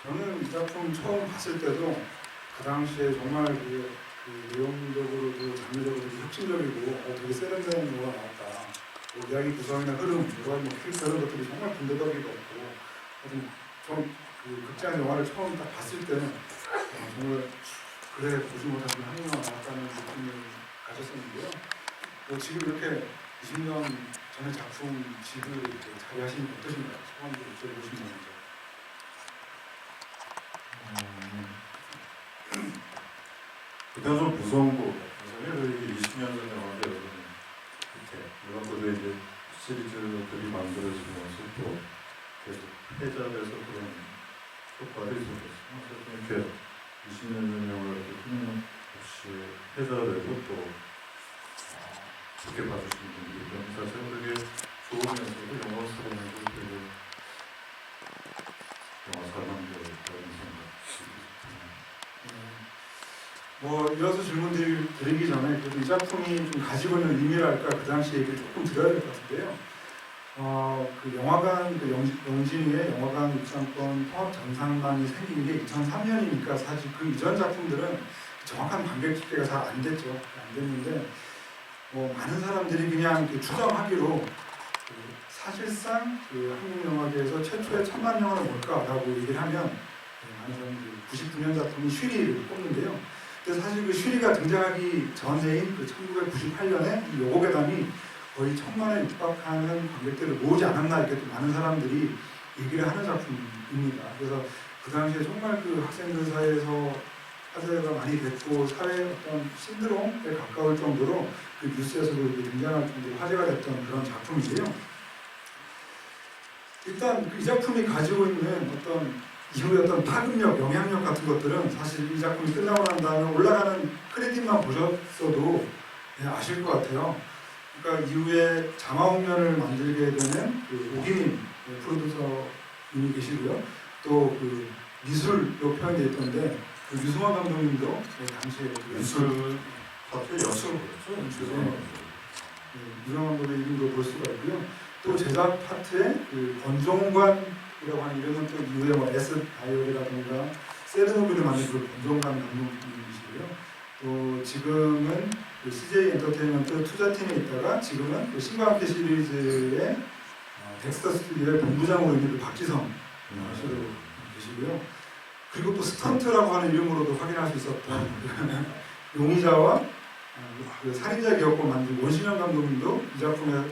저는 이 작품 처음 봤을 때도 그 당시에 정말 그 내용적으로도 장르적으로도 혁신적이고 되게 세련된 영화가 나왔다. 뭐 이야기 구성이나 흐름, 여러 가지 캐릭터 이런 것들이 정말 군더더기가 없고, 하여튼 그 극장 영화를 처음 딱 봤을 때는 정말 그래 보지 못하던 한국 영화 나왔다는 느낌을 가졌었는데요. 뭐 지금 이렇게 20년 전의 작품 집을 자리하시니까 어떠신가요? 소감도 여쭤보시면 먼저. 그때는 좀 무서운 거 같아요. 이게 20년 전 영화인데 이렇게 이런 것도 이제 시리즈들이 만들어지면서 또 계속 회자돼서 그런 효과들이 있었어요. 이렇게 20년 전 영화를 이렇게 끊임없이 회자되고 또 좋게 봐주시는 분들이 있는 자체가 되게 좋으면서도 영화스러우면서도 되게 영화 잘 만들었다는 생각이 뭐 이어서 질문 드리기 전에 그래도 이 작품이 좀 가지고 있는 의미랄까 그 당시 얘기를 조금 드려야 될 것 같은데요. 그 영화관 영진이의 영화관 입장권 통합 전산망이 생긴 게 2003년이니까 사실 그 이전 작품들은 정확한 관객 집계가 잘 안 됐죠. 안 됐는데 많은 사람들이 그냥 추정하기로 사실상 한국 영화계에서 최초의 천만 영화는 뭘까라고 얘기를 하면 많은 사람들이 99년 작품이 슈리를 꼽는데요. 근데 사실 그 슈리가 등장하기 전해인 1998년에 이 여고괴담이 거의 1000만에 육박하는 관객들을 모으지 않았나 이렇게 또 많은 사람들이 얘기를 하는 작품입니다. 그래서 그 당시에 정말 그 학생들 사이에서 화제가 많이 됐고 사회의 어떤 신드롬에 가까울 정도로 그 뉴스에서도 등장할 정도로 화제가 됐던 그런 작품인데요. 일단 이 작품이 가지고 있는 어떤 이후의 어떤 파급력, 영향력 같은 것들은 사실 이 작품이 끝나고 난 다음에 올라가는 크레딧만 보셨어도 아실 것 같아요. 그러니까 이후에 장화홍련을 만들게 되는 오기민 프로듀서님이 계시고요. 또 그 미술로 표현되어 있던데 그 유승환 감독님도 당시에 미술 파트 연출을 보였죠. 유승환 감독의 이름도 볼 수가 있고요. 또 제작 파트에 그 권종관이라고 하는 이름은 또 이후에 뭐 에스 바이올이라든가 세르노비를 만든 그 권종관 감독님이시고요. 또 지금은 그 CJ 엔터테인먼트 투자팀에 있다가 지금은 그 신과 함께 시리즈의 덱스터 스튜디오의 본부장으로 있는 그 박지성 씨도 계시고요. 그리고 또 스턴트라고 하는 이름으로도 확인할 수 있었던 용의자와 그 살인자 기억법 만든 원신영 감독님도 이 작품에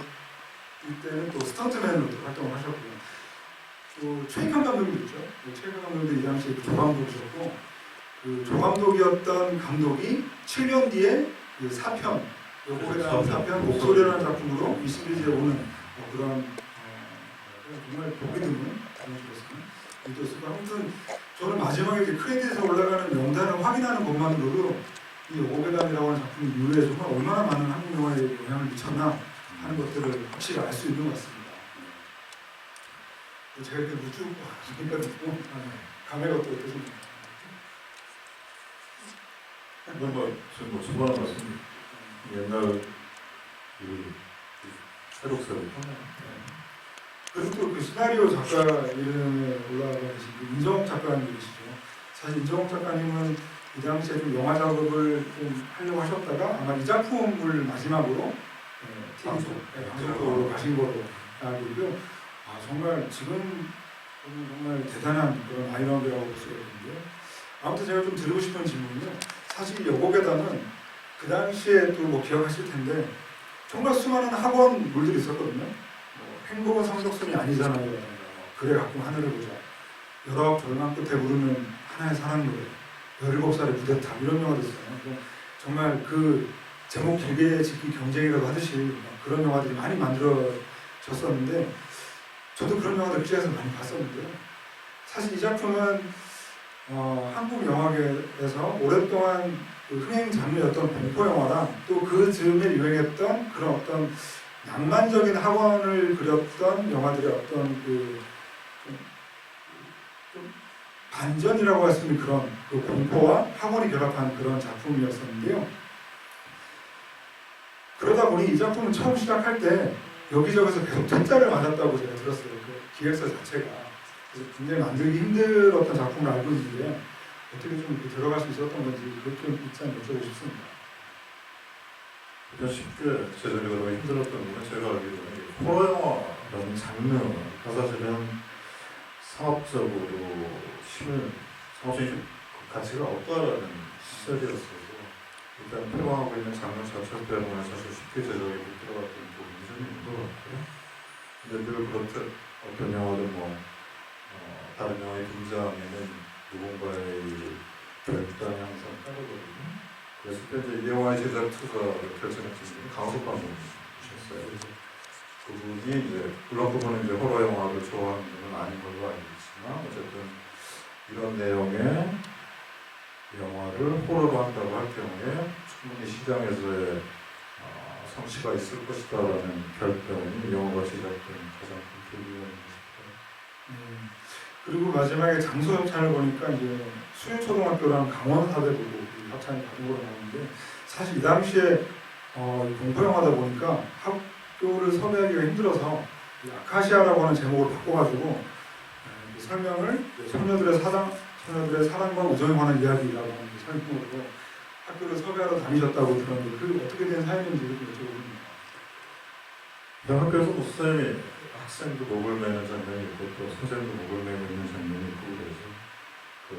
이때는 또 스턴트맨으로도 활동을 하셨고요. 또 최익환 감독님 있죠. 최익환 감독도 이 당시에 조감독이셨고 그 조감독이었던 감독이 7년 뒤에 그 4편 여고에 대한 4편 목소리라는 작품으로 이 시리즈에 오는 그런 정말 보기 드문 그런 식이었습니다. 아무튼 저는 마지막에 이렇게 크레딧에 올라가는 명단을 확인하는 것만으로도 이 여고괴담이라고 하는 작품 이후에 정말 얼마나 많은 한국 영화에 영향을 미쳤나 하는 것들을 확실히 알 수 있는 것 같습니다. 제가 이렇게 우쭉 하니까 감회가 어떠십니까? 뭐 초반에 말씀 옛날 새록새록 그리고 또 그 시나리오 작가 이름에 올라가 계신 임정옥 작가님 계시죠. 사실 임정옥 작가님은 이 당시에 좀 영화 작업을 좀 하려고 하셨다가 아마 이 작품을 마지막으로 방송국으로 가신 거로 알고 있고요. 정말 지금 정말 대단한 그런 아이러브라고 볼 수가 있는데요. 아무튼 제가 좀 드리고 싶은 질문은요. 사실 여고괴담은 그 당시에 또 기억하실 텐데 정말 수많은 학원물들이 있었거든요. 행복은 성적순이 아니잖아요. 그래 가끔 하늘을 보자. 여러 절망 끝에 부르는 하나의 사랑 노래. 17살의 부대탑 이런 영화도 있어요. 정말 그 제목 길게 짓기 경쟁이라고 하듯이 그런 영화들이 많이 만들어졌었는데 저도 그런 영화들 극장에서 많이 봤었는데요. 사실 이 작품은 한국 영화계에서 오랫동안 그 흥행 장르였던 공포 영화랑 또 그 즈음에 유행했던 그런 어떤 낭만적인 학원을 그렸던 영화들의 어떤 좀 반전이라고 할 수 있는 그런 그 공포와 학원이 결합한 그런 작품이었었는데요. 그러다 보니 이 작품은 처음 시작할 때 여기저기서 계속 퇴짜를 맞았다고 제가 들었어요. 그 기획사 자체가. 그래서 굉장히 만들기 힘들었던 작품을 알고 있는데 어떻게 좀 이렇게 들어갈 수 있었던 건지 그렇게 입장 여쭤보고 싶습니다. 그냥 쉽게 제작이 들어가 힘들었던 거는 제가 알기로는 호러 영화라는 장르가 사실은 상업적으로 상업적인 가치가 없다라는 시절이었어서 일단 표방하고 있는 장르 자체 때문에 사실 쉽게 제작이 못 들어갔던 부분이 좀 있는 것 같고요. 근데 늘 그렇듯 어떤 영화든 다른 영화의 등장에는 누군가의 결단이 항상 따르거든요. 그래서 이제 이 영화의 제작 투자를 결정했던 분이 강석 감독님이셨어요. 그래서 그분이 이제 물론 그분은 이제 호러 영화를 좋아하는 분은 아닌 걸로 알고 있지만 어쨌든 이런 내용의 영화를 호러로 한다고 할 경우에 충분히 시장에서의 성취가 있을 것이다라는 결정이 이 영화가 제작된 가장 큰 계기였습니다. 그리고 마지막에 장소 협찬을 보니까 이제 수유초등학교랑 강원사대부고 협찬이 받은 걸로 나오는데 사실 이 당시에 공포영화다 보니까 학교를 섭외하기가 힘들어서 이 아카시아라고 하는 제목을 바꿔가지고 설명을 소녀들의 사랑과 우정에 관한 이야기라고 하는 설명으로 학교를 섭외하러 다니셨다고 들었는데 그게 어떻게 된 사연인지 좀 여쭤보겠습니다. 학교에서 목사님이 학생도 목을 매는 장면이 있고 또 선생님도 목을 매고 있는 장면이 있고 그래서 그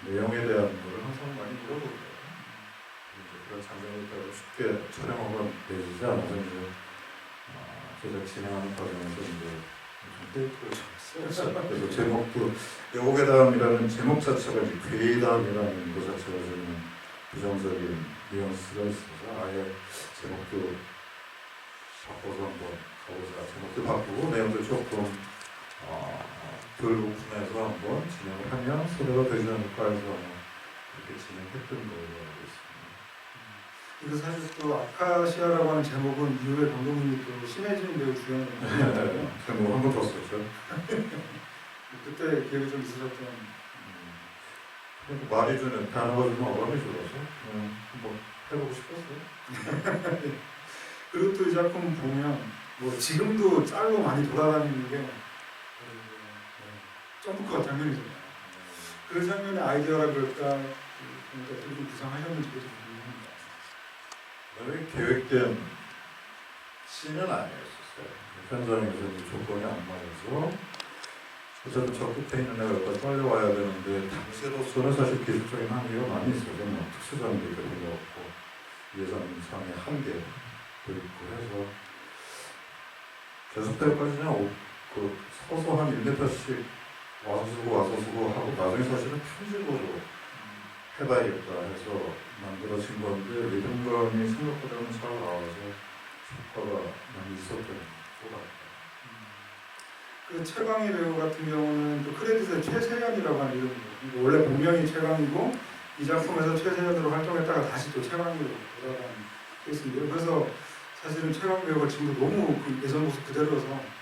내용에 대한 거를 항상 많이 물어보고요. 그런 장면이 있다고 쉽게 촬영하고 되지 않아서 이제 제작 진행하는 과정에서 이제 좀 페이크를 썼어요. 그래서 제목도 여고괴담이라는 제목 자체가 이제 괴담이라는 것 자체가 저는 부정적인 뉘앙스가 있어서 아예 제목도 바꿔서 한번 가보자. 제목도 바꾸고 내용도 조금 덜 오픈해서 한번 진행을 하면 소개가 되지 않을까 해서 그렇게 진행했던 걸로 알고 있습니다. 그리고 사실 또 아카시아라고 하는 제목은 이후에 감독님이 또 심해진 배우 주연을 했잖아요. 제목 한번 더 썼죠. 그때 기억이 좀 있으셨던. 말이 주는 단어가 좀 어감이 좋아서 한번 해보고 싶었어요. 그리고 또 이 작품 보면 뭐 지금도 짤로 많이 돌아다니는 게 점프컷 장면이잖아요. 그 장면의 아이디어라 그럴까 어떻게 좀 구상하셨는지 좀 궁금합니다. 계획된 씬은 아니었었어요. 현장에서 이제 조건이 안 맞아서 어쨌든 저 끝에 있는 애가 여기까지 빨리 와야 되는데 당시로서는 사실 기술적인 한계가 많이 있어서 뭐 특수장비가 별로 없고 예산상의 한계도 있고 해서 계속 때까지는 서서 한 1m씩 와서 쓰고 하고 나중에 사실은 편집으로 해봐야겠다 해서 만들어진 건데 리듬감이 생각보다는 잘 나와서 효과가 많이 있었던 것 같아요. 그 최광희 배우 같은 경우는 또 크레딧에 최세연이라고 하는 이름이에요. 원래 본명이 최광희고 이 작품에서 최세연으로 활동했다가 다시 또 최광희로 돌아간 케이스인데요. 그래서 사실은 최광희 배우가 지금도 너무 그 예전 모습 그대로여서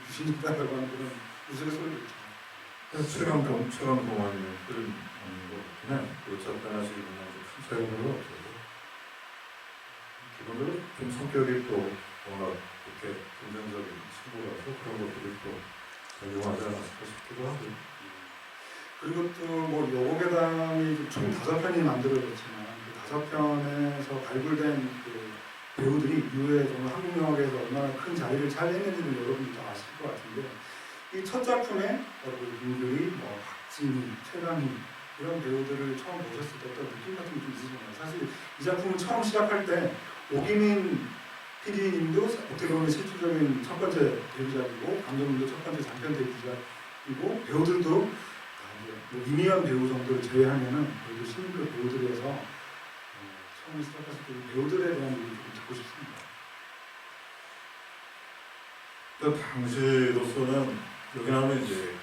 귀신이다라고 하는 그런 우스갯소리도 있죠. 최강동안이 그런 거는 작가나시기 보면 큰 차이가 없어서 기본적으로 좀 성격이 또 워낙 이렇게 긍정적인 친구라서 그런 것들이 또 적용하지 않았을까 싶기도 하고요. 그리고 또 뭐 여고괴담이 총 5편이 만들어졌지만 그 5편에서 발굴된 그 배우들이 이후에 정말 한국 영화계에서 얼마나 큰 자리를 차지했는지는 여러분도 다 아실 것 같은데 이 첫 작품에 윤규리, 박진희, 최강희 이런 배우들을 처음 보셨을 때 어떤 느낌 같은 게 좀 있으신가요? 사실 이 작품을 처음 시작할 때 오기민 PD님도 어떻게 보면 실질적인 첫 번째 데뷔작이고 감독님도 첫 번째 장편 데뷔작이고 배우들도 뭐 이미연 배우 정도를 제외하면은 그래도 신인급 배우들이어서 처음 시작했을 때 배우들에 대한 얘기 좀 듣고 싶습니다. 당시로서는 여기 나오면 이제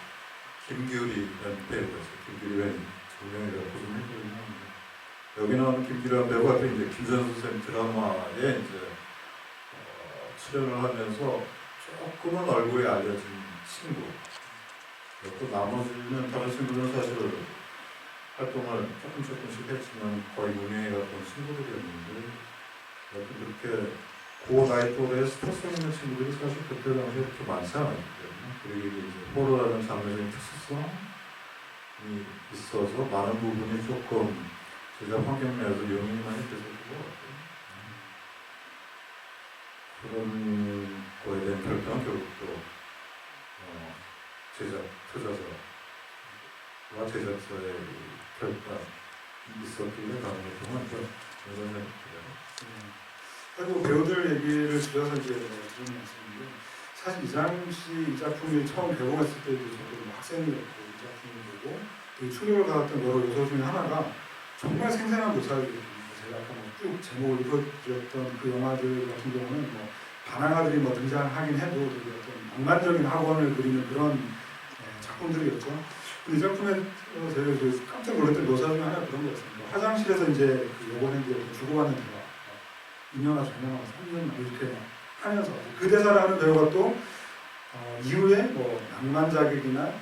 김규리라는 배우가 있어요. 김규리라는 조명이라고 좀 했거든요. 여기 나오는 김규리라는 배우가 이제 김선수 선생님 드라마에 이제 출연을 하면서 조금은 얼굴이 알려진 친구. 또 나머지는 다른 친구들은 사실 활동을 조금씩 했지만 거의 무명에 갔던 친구들이었는데 그렇게 그 나이 또래의 스타성 있는 친구들이 사실 그때 당시에 그렇게 많지 않았기 때문에 그리고 이제 포로라는 장르적인 특수성이 있어서 많은 부분이 조금 제작 환경 내에서 용인이 많이 됐었던 것 같아요. 그런 거에 대한 결정은 결국 또 제작 투자자와 제작사의 결단이 있었기에 가는 것도 이런 생각이 들어요. 그리고 배우들 얘기를 줄여서 이제 드리는 말씀인데 사실 이장 씨 이 작품이 처음 개봉했을 때도 저도 학생이었고 이 작품을 보고 되게 충격을 받았던 여러 요소 중에 하나가 정말 생생한 묘사이거든요. 제가 아까 쭉 제목을 읽어드렸던 그 영화들 같은 경우는 반항아들이 등장하긴 해도 되게 어떤 낭만적인 학원을 그리는 그런 작품들이었죠. 근데 이 작품에 제가 깜짝 놀랐던 묘사 중에 하나가 그런 거였습니다. 화장실에서 이제 그 여고생들이 주고받는 대화 2년아 전년아 3년 이렇게 하면서 그 대사를 하는 배우가 또 이후에 낭만 자객이나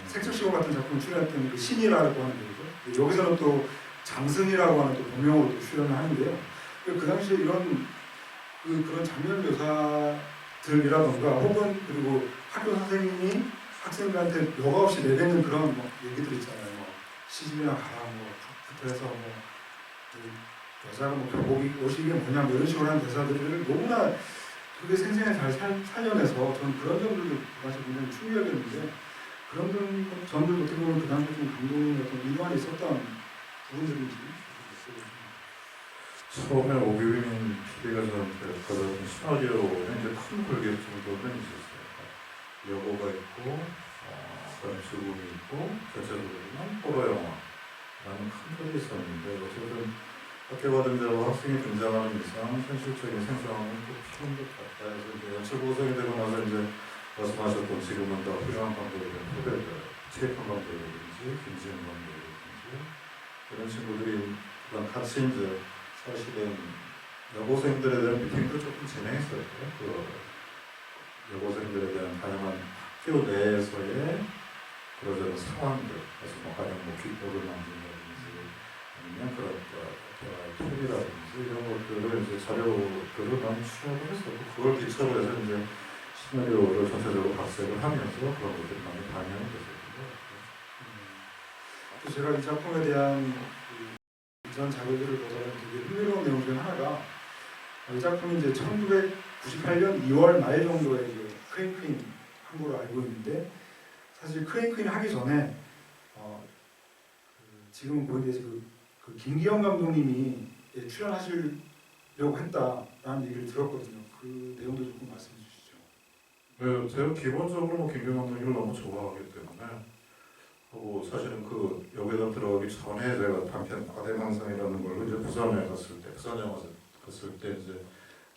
색소시고 같은 작품을 출연했던 그 신이라고 하는 배우죠. 여기서는 또 장승이라고 하는 또 본명으로 또 출연을 하는데요. 그 당시에 이런 그런 장면 묘사들이라던가 혹은 그리고 학교 선생님이 학생들한테 여과 없이 내뱉는 그런 얘기들 있잖아요. 시집이나 가라 부터 해서 여자가 교복이 옷이 이게 뭐냐 이런 식으로 하는 대사들을 너무나 되게 생생하게 잘 살려내서 저는 그런 점들도 그 당시 굉장히 충격이었는데 그런 점들 어떻게 보면 그 당시에 좀 감동의 어떤 일환이 있었던 부분들인지 처음에 오규민 PD가 저한테 그런 시나리오는 이제 큰 골격 정도는 있었어요. 여고가 있고 그다음에 죽음이 있고 전체적으로는 호러 영화라는 큰 틀이 있었는데 어쨌든 학교 가던 대로 학생이 등장하는 이상 현실적인 생성은 또 필요한 것 같다 해서 이제 연출 구성이 되고 나서 이제 말씀하셨던 지금은 더 훌륭한 감독이 된 후배들 최익환 감독이라든지 김지현 감독이라든지 이런 친구들이 같이 이제 사실은 여고생들에 대한 미팅도 조금 진행했어요. 그 여고생들에 대한 다양한 학교 내에서의 그러저런 상황들, 그래서 가령 귓볼을 만든다든지 아니면 그런 대화의 톤이라든지 이런 것들을 이제 자료들을 많이 취합을 했었고 그걸 기초로 해서 이제 시나리오를 전체적으로 각색을 하면서 그런 것들이 많이 반영이 됐었던 것 같아요. 또 제가 이 작품에 대한 이전 자료들을 보다가 되게 흥미로운 내용 중에 하나가 이 작품이 이제 1998년 2월 말 정도에 이제 크랭크인 한 거로 알고 있는데 사실 크랭크인 하기 전에 지금 보이게 그 김기영 감독님이 출연하시려고 했다라는 얘기를 들었거든요. 그 내용도 조금 말씀해 주시죠. 네, 제가 기본적으로 김기영 감독님을 너무 좋아하기 때문에 하고 사실은 그 여기다 들어가기 전에 제가 단편 아대망상이라는 걸로 이제 부산에 갔을 때 부산 영화 갔을 때 이제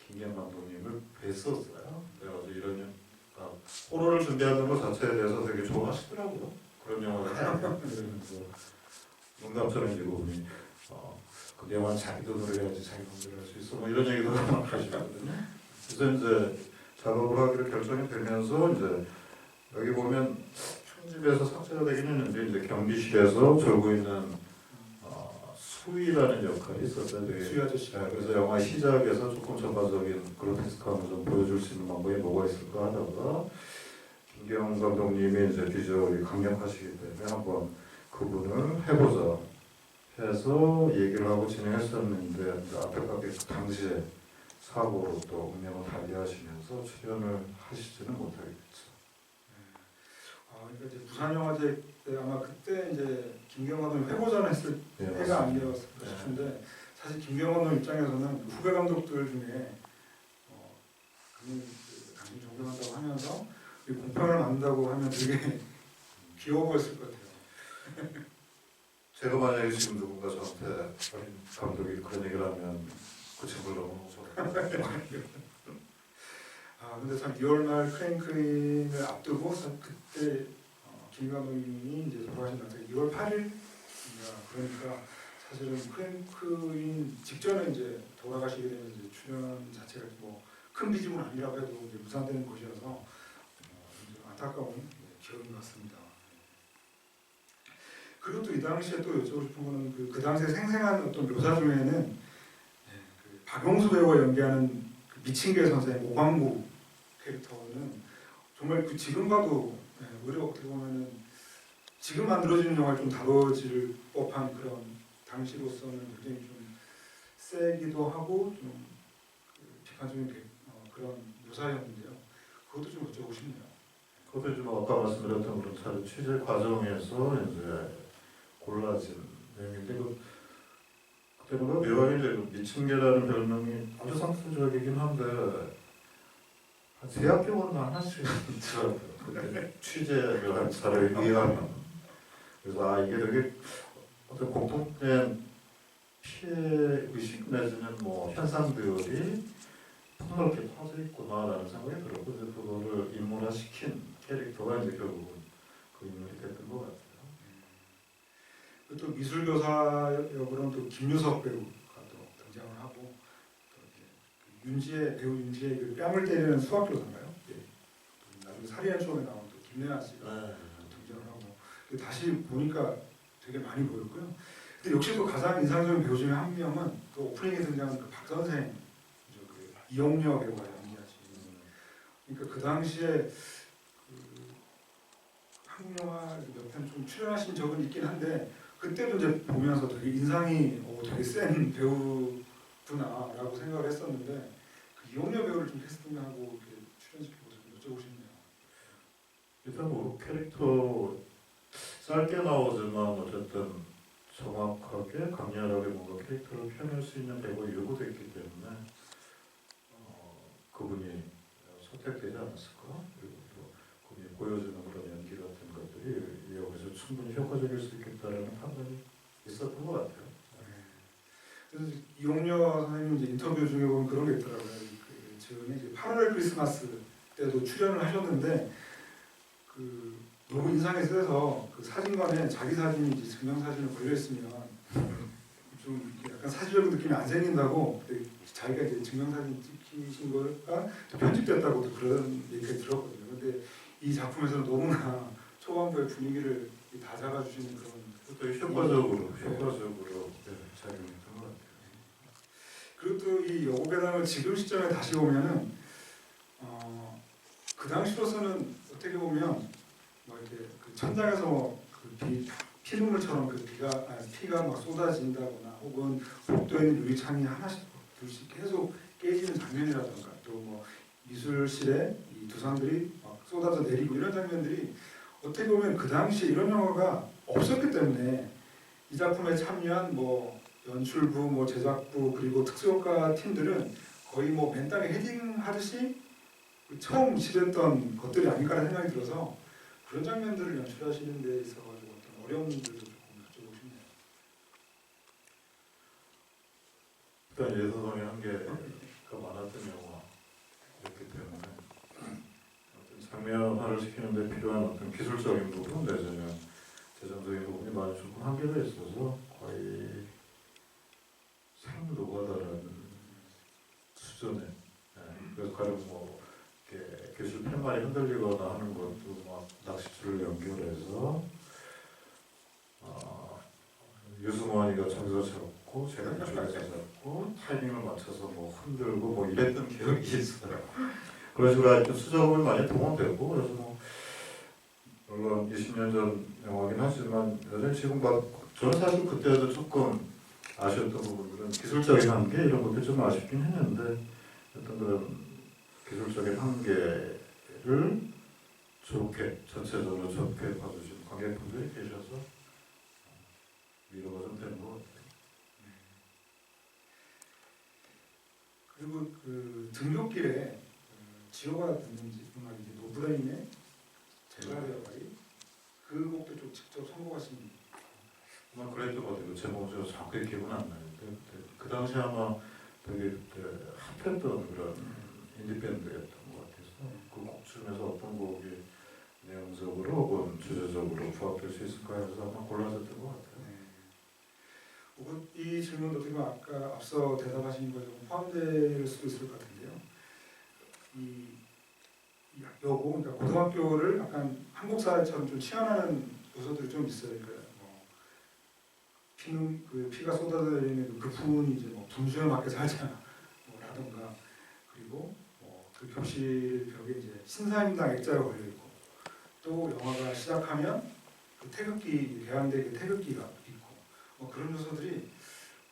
김기영 감독님을 뵀었어요. 그래가지고 이런 호러를 준비하는 것 자체에 대해서 되게 좋아하시더라고요. 그런 영화를 하면서 농담처럼 이제 그분이 그 영화는 자기도 노래해야지 자기 마음대로 할 수 있어 이런 얘기도 막 하시거든요. 그래서 이제 작업을 하기로 결정이 되면서 이제 여기 보면 편집에서 삭제가 되긴 했는데 이제 경비실에서 졸고 있는 수위라는 역할이 있었어요. 수위 아저씨. 그래서 영화 시작에서 조금 전반적인 그로테스크함을 좀 보여줄 수 있는 방법이 뭐가 있을까 하다가 김기영 감독님이 이제 비주얼이 강력하시기 때문에 한번 그분을 해보자 해서 얘기를 하고 진행했었는데 안타깝게 그 당시에 사고로 또 운명을 달리하시면서 출연을 하시지는 못하겠죠. 그러니까 이제 부산영화제 때 아마 그때 이제 김기영 감독님 회고전 했을 때가 아니었을까 싶은데 사실 김기영 감독 입장에서는 후배 감독들 중에 당연히 존경한다고 하면서 공평을 만든다고 하면 되게 귀여워 보였을 것 같아요. 제가 만약에 지금 누군가 저한테 어린 감독이 그런 얘기를 하면 그 친구를 너무 좋아해요. 근데 참 2월 말 크랭크인을 앞두고 그때 김 감독님이 이제 돌아가신 날짜가 2월 8일인가 그러니까 사실은 크랭크인 직전에 이제 돌아가시게 되면 이제 출연 자체가 큰 비중은 아니라고 해도 이제 무산되는 곳이라서 안타까운 기억인 것 같습니다. 그리고 또 이 당시에 또 여쭤보고 싶은 거는 그 당시에 생생한 어떤 묘사 중에는 그 박용수 배우가 연기하는 그 미친개 선생 오광구 캐릭터는 정말 그 지금 봐도 오히려 어떻게 보면은 지금 만들어지는 영화를 좀 다뤄질 법한 그런 당시로서는 굉장히 좀 세기도 하고 좀 비판적인 그런 묘사였는데요. 그것도 좀 여쭤보고 싶네요. 그것도 좀 아까 말씀드렸던 그런 자료 취재 과정에서 이제 골라진 내용인데 그때보다 묘하게 이제 미층계라는 별명이 아주 상투적이긴 한데 한 세 학교는 하나씩 있더라고요. 그때 취재를 한 자료에 의하면. 그래서 이게 되게 어떤 공통된 피해 의식 내지는 뭐 현상들이 폭넓게 퍼져 있구나라는 생각이 들었고 이제 그거를 인물화시킨 캐릭터가 이제 결국은 그 인물이 됐던 것 같아요. 또 미술교사 역으로는 또 김유석 배우가 또 등장을 하고 또 이렇게 윤지의 배우 윤지의 그 뺨을 때리는 수학교사인가요? 예. 나중에 살인의 추억에 나온 또 김래아 씨가 등장을 하고 다시 보니까 되게 많이 보였고요. 근데 역시 또 가장 인상적인 배우 중에 한 명은 또 오프닝에 등장하는 그 박 선생, 그 이용녀 배우가 연기하시는. 그러니까 그 당시에 그 한국 영화 몇 편 좀 출연하신 적은 있긴 한데 그때도 이제 보면서 되게 인상이 되게 센 배우구나라고 생각을 했었는데 그 이용녀 배우를 좀 캐스팅하고 이렇게 출연시켜서 좀 여쭤보고 싶네요. 일단 뭐 캐릭터 짧게 나오지만 어쨌든 정확하게 강렬하게 뭔가 캐릭터를 표현할 수 있는 배우가 요구됐기 때문에 그분이 선택되지 않았을까? 그리고 또 그분이 보여주는 그런 연기 같은 것들이 여기서 충분히 효과적일 수 있겠다라는 판단이 있었던 것 같아요. 그래서 이용녀 선생님 이제 인터뷰 중에 보면 그런 게 있더라고요. 그 지금 이제 8월 크리스마스 때도 출연을 하셨는데 그 너무 인상이 쓰여서 그 사진관에 자기 사진이 이제 증명사진을 걸려 있으면 좀 약간 사실적인 느낌이 안 생긴다고 자기가 이제 증명사진 찍히신 거가 편집됐다고도 그런 얘기를 들었거든요. 근데 이 작품에서는 너무나 초반부의 분위기를 다 잡아주시는 그런 되게 효과적으로 작용했던 것 같아요. 그리고 또 이 여고괴담을 지금 시점에 다시 보면은 그 당시로서는 어떻게 보면 뭐 이렇게 그 천장에서 뭐그 피눈물처럼 그 피가 막 쏟아진다거나 혹은 복도에 있는 유리창이 하나씩 둘씩 계속 깨지는 장면이라던가 또 뭐 미술실에 이 두상들이 막 쏟아져 내리고 이런 장면들이 어떻게 보면 그 당시에 이런 영화가 없었기 때문에 이 작품에 참여한 뭐 연출부, 뭐 제작부 그리고 특수효과 팀들은 거의 뭐 맨땅에 헤딩하듯이 처음 시도했던 것들이 아닐까라는 생각이 들어서 그런 장면들을 연출하시는 데 있어가지고 어떤 어려움들도 조금 여쭤보고 싶네요. 일단 예서성의 한계가 많았던 영화였기 때문에 어떤 장면화를 시키는데 필요한 어떤 기술적인 부분 내지는 재정적인 부분이 많이 조금 한계가 있어서 거의 생노가다라는 수준에 그래서 가령 뭐 이렇게 교실 팻말이 흔들리거나 하는 것도 막 낚싯줄을 연결해서 유승환이가 저기서 잡고 제가 이쪽에서 잡고 타이밍을 맞춰서 뭐 흔들고 뭐 이랬던 기억이 있어요. 그런 식으로 하여튼 수작업을 많이 동원되고 그래서 뭐 물론 20년 전 영화긴 하지만 여전히 지금 막 저는 사실 그때도 조금 아쉬웠던 부분들은 기술적인 한계 이런 것도 좀 아쉽긴 했는데 어떤 그런 기술적인 한계를 좋게 전체적으로 좋게 봐주신 관객분들이 계셔서 위로가 좀 되는 것 같아요. 그리고 그 등굣길에 지효가 듣는 음악이 노브레인의 제가레어 바리 그 곡도 좀 직접 선곡하신. 아마 그랬던 것 같아요. 제목이 정확히 기억은 안 나는데 그 당시 아마 되게 핫했던 그런 인디밴드였던 것 같아서 그 곡 중에서 어떤 곡이 내용적으로 혹은 주제적으로 부합될 수 있을까 해서 아마 골라졌던 것 같아요. 혹은 이 질문도 어떻게 보면 아까 앞서 대답하신 거에 좀 포함될 수도 있을 것 같은데요. 이 여고, 그러니까 고등학교를 약간 한국 사회처럼 좀 치환하는 요소들이 좀 있어요. 그러니까 뭐 피가 쏟아내리는 그 부분이 이제 뭐 분수에 맞게 살자 뭐라던가 그리고 그 교실 벽에 이제 신사임당 액자가 걸려 있고 또 영화가 시작하면 그 태극기 개항대 그 태극기가 있고 뭐 그런 요소들이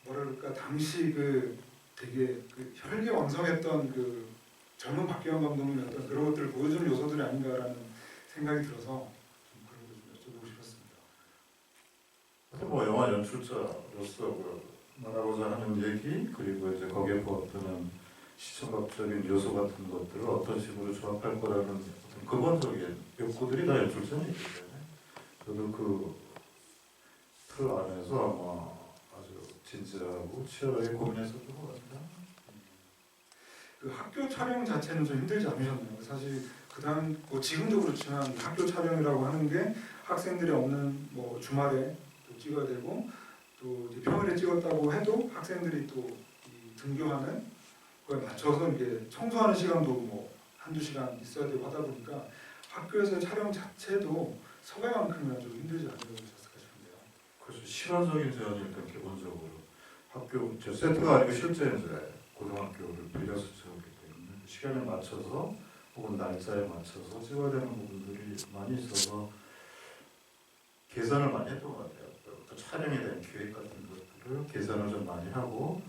뭐랄까 당시 그 되게 그 혈기왕성했던 그 젊은 박기영 감독님의 어떤 그런 것들을 보여주는 요소들이 아닌가라는 생각이 들어서 좀 그런 걸 좀 여쭤보고 싶었습니다. 뭐 영화 연출자로서 그 말하고자 하는 얘기 그리고 이제 거기에 포함되는 시청각적인 요소 같은 것들을 어떤 식으로 조합할 거라는 어떤 근본적인 욕구들이 다 연출자는 있기 때문에 저도 그 틀 안에서 아마 아주 진지하고 치열하게 고민했었던 것 같아요. 그 학교 촬영 자체는 좀 힘들지 않으셨나요? 사실 그다음 뭐 지금도 그렇지만 학교 촬영이라고 하는 게 학생들이 없는 뭐 주말에 또 찍어야 되고 또 이제 평일에 찍었다고 해도 학생들이 또 이 등교하는 거에 맞춰서 이게 청소하는 시간도 뭐 한두 시간 있어야 되고 하다 보니까 학교에서 촬영 자체도 서울만큼이나 좀 힘들지 않으셨을까 싶은데요. 그래서 실화적인 제안이 일단 기본적으로 학교 제 세트가 아니고 실제 이제 고등학교를 빌려서 찍었기 때문에 시간에 맞춰서 혹은 날짜에 맞춰서 찍어야 되는 부분들이 많이 있어서 계산을 많이 했던 것 같아요. 또 촬영에 대한 계획 같은 것들을 계산을 좀 많이 하고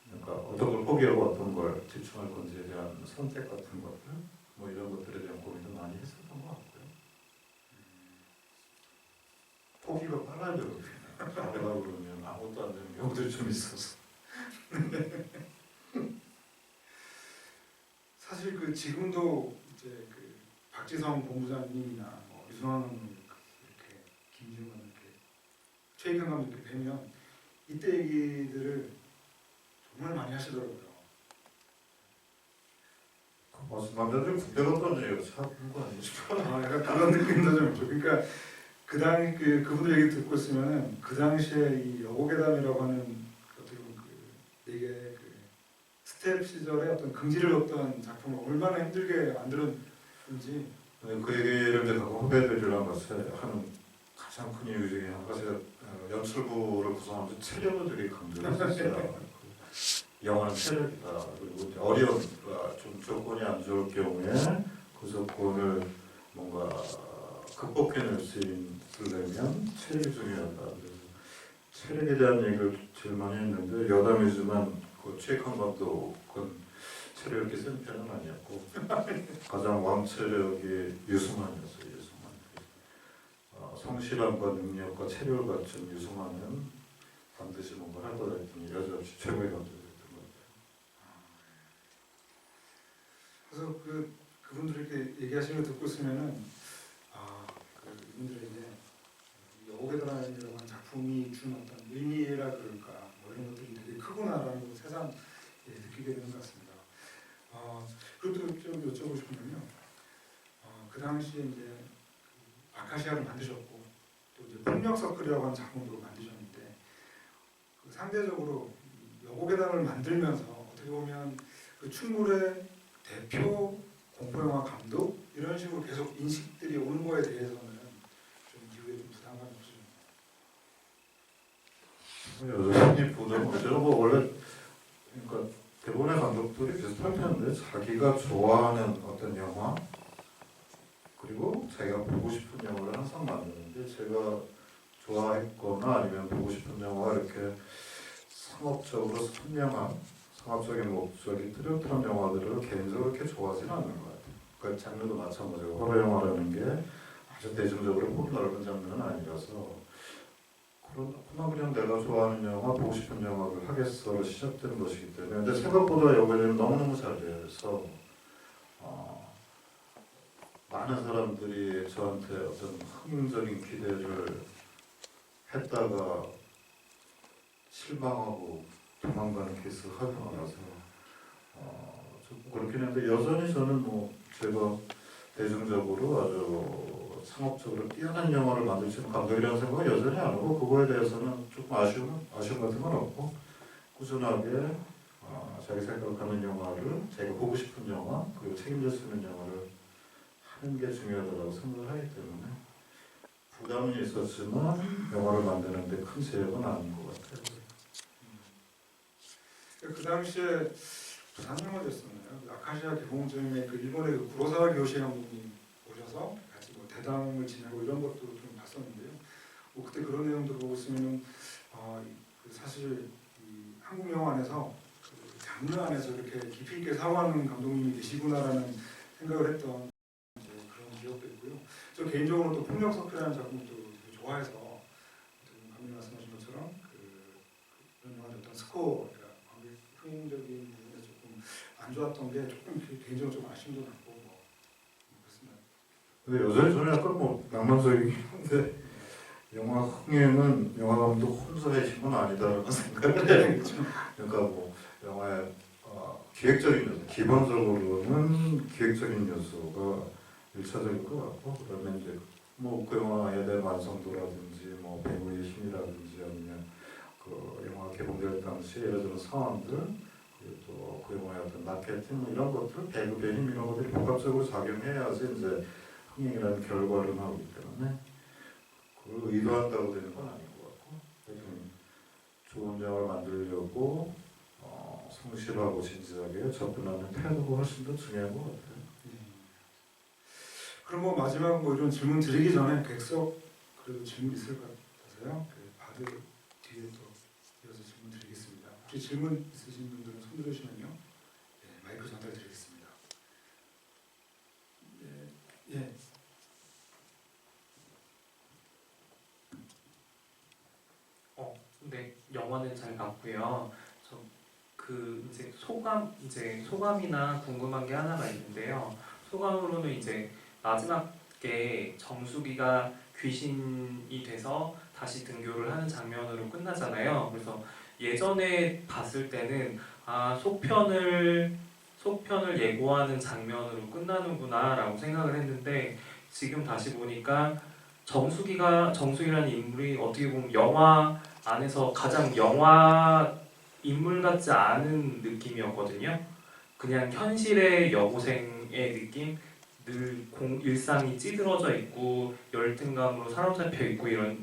그러니까 어떤 걸 포기하고 어떤 걸 집중할 건지에 대한 선택 같은 것들 뭐 이런 것들에 대한 고민도 많이 했었던 것 같고요. 포기가 빨라져요. 잘하려고 그러면 아무것도 안 되는 경우들이 좀 있어서. 사실 그 지금도 이제 그 박지성 본부장님이나 뭐 유승환 감독님 이렇게 김지훈 감독님 이렇게 최익현 감독님 이렇게 뵈면 이때 얘기들을 정말 많이 하시더라고요. 무슨 남자들 군대 갔다 온 얘기가 참거 아니지? 약간 그런 느낌도 좀 있죠. 그러니까 그분들 얘기 듣고 있으면은 그 당시에 이 여고괴담이라고 하는 어떻게 보면 그 되게 그 스텝 시절에 어떤 긍지를 얻던 작품을 얼마나 힘들게 만들었는지. 그 얘기를 이제 가끔 후배들이랑 같이 하는 가장 큰 이유 중에 한 가지가 연출부를 구성하면서 체력을 되게 강조했었어요. 영화는 체력이다. 그리고 이제 어려운 좀 조건이 안 좋을 경우에 그 조건을 뭔가 극복해낼 수 있으려면 체력이 중요하다. 그래서 체력에 대한 얘기를 제일 많이 했는데 여담이지만 그 최익환 감독은 체력이 이렇게 센 편은 아니었고 가장 왕체력이 유승환이었어요. 유승환. 성실함과 능력과 체력을 갖춘 유승환은 반드시 뭔가 할 거다 했더니 여지없이 최고의 감독이었던 것 같아요. 그래서 그분들이 이렇게 얘기하시는 걸 듣고 있으면은 이분들의 이제 여고괴담이라고 하는 작품이 주는 어떤 의미라 그럴까 뭐 이런 것들이 되게 크구나라는 걸 새삼 느끼게 되는 것 같습니다. 그것도 좀 여쭤보고 싶은 건요. 그 당시에 이제 아카시아를 만드셨고 또 이제 폭력서클이라고 하는 작품도 만드셨는데 그 상대적으로 여고괴담을 만들면서 어떻게 보면 그 충무의 대표 공포영화 감독 이런 식으로 계속 인식들이 오는 거에 대해서는 좀 이후에 좀 부담감이 없으셨나요? 여전히 보던 제가 뭐 원래 그러니까 대부분의 감독들이 비슷할 텐데 자기가 좋아하는 어떤 영화 그리고 자기가 보고 싶은 영화를 항상 만드는데 제가 좋아했거나 아니면 보고 싶은 영화가 이렇게 상업적으로 선명한 상업적인 목적이 뚜렷한 영화들을 개인적으로 그렇게 좋아하지는 않는 것 같아요. 그 장르도 마찬가지고 호러 영화라는 게 아주 대중적으로 폭이 넓은 장르는 아니라서 그러나 그냥 내가 좋아하는 영화, 보고 싶은 영화를 하겠어로 시작되는 것이기 때문에 근데 생각보다 여기는 너무너무 잘 돼서 많은 사람들이 저한테 어떤 흥행적인 기대를 했다가 실망하고 도망가는 케이스가 하도 많아서 좀 그렇긴 한데 여전히 저는 뭐 제가 대중적으로 아주 상업적으로 뛰어난 영화를 만들 수 있는 감독이라는 생각은 여전히 안 하고 그거에 대해서는 조금 아쉬움 같은 건 없고 꾸준하게 자기 생각하는 영화를 자기가 보고 싶은 영화 그리고 책임질 수 있는 영화를 하는 게 중요하다고 생각을 하기 때문에 부담이 있었지만 영화를 만드는데 큰 제약은 아닌 것 같아요. 그 당시에 부산 영화였었나요? 아카시아 개봉전에 그 일본의 그 구로사와 교시 감독님 오셔서 같이 뭐 대담을 지내고 이런 것도 좀 봤었는데요. 그때 그런 내용들 보고 있으면은 사실 이 한국 영화 안에서 그 장르 안에서 이렇게 깊이 있게 사고하는 감독님이 계시구나라는 생각을 했던 그런 기억도 있고요. 저 개인적으로 또 폭력석회라는 작품도 되게 좋아해서 감독님 말씀하신 것처럼 그런 영화의 어떤 스코어, 관객 흥행적인 부분에 조금 안 좋았던 게 조금 개인적으로 좀 아쉬움도 남고 그렇습니다. 근데 여전히 저는 약간 뭐 낭만적이긴 한데 영화 흥행은 영화 감독 혼자의 힘은 아니다라고 생각을 해요. 그러니까 뭐 영화의 기획적인 요소, 기본적으로는 기획적인 요소가 일차적인 것 같고, 그다음에 이제 뭐 그 영화에 대한 완성도라든지 뭐 배우의 힘이라든지 아니면 그 영화 개봉될 당시 예를 들어 상황들, 그리고 또 그 영화의 어떤 마케팅 뭐 이런 것들, 배급의 힘 이런 것들이 복합적으로 작용해야지 이제 흥행이라는 결과를 나오기 때문에 그걸 의도한다고 되는 건 아닌 것 같고, 하여튼 좋은 영화를 만들려고 성실하고 진지하게 접근하는 태도가 훨씬 더 중요한 것 같아요. 그럼 뭐 마지막 뭐 이런 질문 드리기 전에 객석 그래도 질문 있을 것 같아서요. 바드 뒤에 또 이어서 질문 드리겠습니다. 혹시 질문 있으신 분들은 손 들으시면요. 마이크 전달드리겠습니다. 예. 네, 영화는 잘 봤고요. 이제 소감이나 궁금한 게 하나가 있는데요. 소감으로는 이제 마지막에 정수기가 귀신이 돼서 다시 등교를 하는 장면으로 끝나잖아요. 그래서 예전에 봤을 때는 속편을 예고하는 장면으로 끝나는구나라고 생각을 했는데 지금 다시 보니까 정수기라는 인물이 어떻게 보면 영화 안에서 가장 영화 인물 같지 않은 느낌이었거든요. 그냥 현실의 여고생의 느낌, 늘 일상이 찌들어져 있고 열등감으로 사로잡혀 있고 이런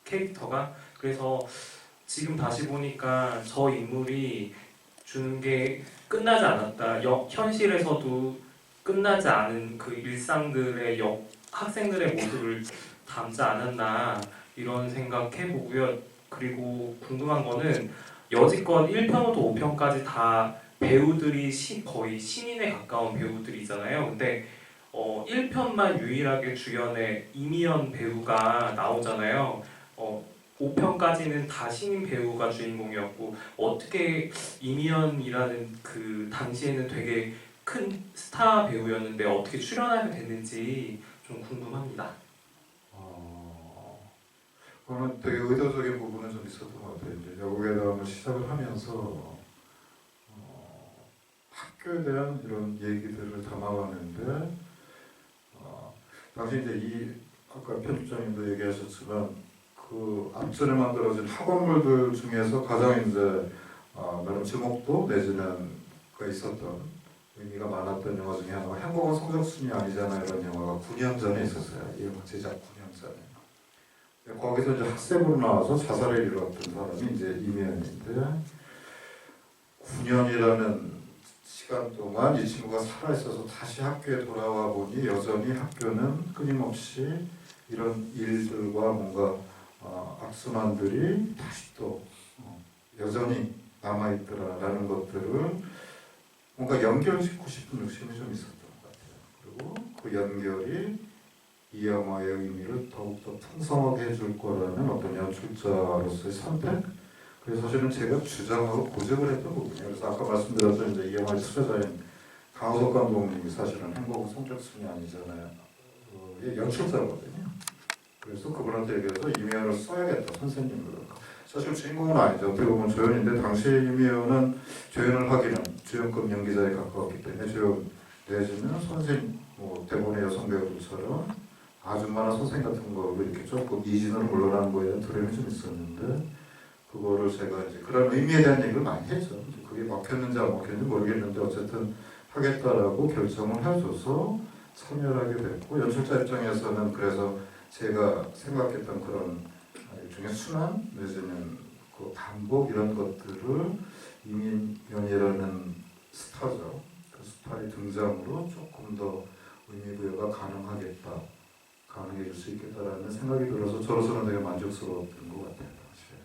캐릭터가. 그래서 지금 다시 보니까 저 인물이 주는 게 끝나지 않았다. 현실에서도 끝나지 않은 그 일상들의 학생들의 모습을 담지 않았나 이런 생각 해보고요. 그리고 궁금한 거는 여지껏 1편부터 5편까지 다 배우들이 거의 신인에 가까운 배우들이잖아요. 근데 1편만 유일하게 주연에 이미연 배우가 나오잖아요. 5편까지는 다 신인 배우가 주인공이었고 어떻게 이미연이라는 그 당시에는 되게 큰 스타 배우였는데 어떻게 출연하게 됐는지 좀 궁금합니다. 그거는 되게 의도적인 부분은 좀 있었던 것 같아요. 이제 여고괴담을 시작을 하면서 학교에 대한 이런 얘기들을 담아가는데 당시 이제 아까 편집장님도 얘기하셨지만 그 앞전에 만들어진 학원물들 중에서 가장 이제 나름 제목도 내지는 그 있었던 의미가 많았던 영화 중에 하나가 행복은 성적순이 아니잖아 이런 영화가 9년 전에 있었어요. 이 영화 제작 9년 전에. 거기서 이제 학생으로 나와서 자살을 이뤘던 사람이 이제 이면인데 9년이라는 시간 동안 이 친구가 살아있어서 다시 학교에 돌아와 보니 여전히 학교는 끊임없이 이런 일들과 뭔가 악순환들이 다시 또 여전히 남아있더라라는 것들을 뭔가 연결짓고 싶은 욕심이 좀 있었던 것 같아요. 그리고 그 연결이 이 영화의 의미를 더욱더 풍성하게 해줄 거라는 어떤 연출자로서의 선택? 그래서 사실은 제가 주장하고 고집을 했던 부분이에요. 그래서 아까 말씀드렸던 이제 이 영화의 수제자인 강호석 감독님이 사실은 행복은 성적순이 아니잖아요. 연출자거든요. 그래서 그분한테 얘기해서 이미연을 써야겠다, 선생님으로. 사실 주인공은 아니죠. 어떻게 보면 조연인데 당시에 이미연은 조연을 하기는 주연급 연기자에 가까웠기 때문에 조연 내지는 선생님, 대본의 여성 배우들처럼 아줌마나 선생 같은 거로 이렇게 조금 이진으로 물러나는 거에 대한 두려움이 좀 있었는데 그거를 제가 이제 그런 의미에 대한 얘기를 많이 했죠. 그게 먹혔는지 안 먹혔는지 모르겠는데 어쨌든 하겠다라고 결정을 해줘서 참여를 하게 됐고 연출자 입장에서는 그래서 제가 생각했던 그런 일종의 순환 내지는 그 반복 이런 것들을 이민연이라는 스타죠. 그 스타의 등장으로 조금 더 의미부여가 가능해질 수 있겠다라는 생각이 들어서 저로서는 되게 만족스러웠던 것 같아요. 당시에.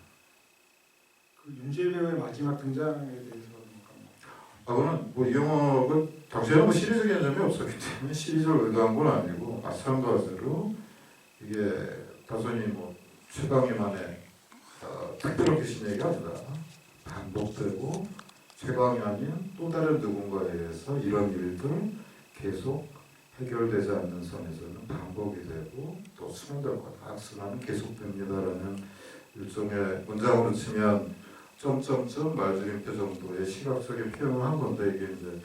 그 윤재 배우의 마지막 등장에 대해서 그거는 뭐 이 영화가 당시에는 뭐 시리즈 개념이 없었기 때문에 시리즈를 의도한 건 아니고 마찬가지로 이게 단순히 뭐 최강희만의 특별한 귀신 얘기가 아니라 반복되고 최강이 아닌 또 다른 누군가에 의해서 이런 일들 계속 해결되지 않는 선에서는 반복이 되고 또 수많은 악순환은 계속됩니다라는 일종의 문장으로 치면 점점점 말줄임표 정도의 시각적인 표현을 한 건데 이게 이제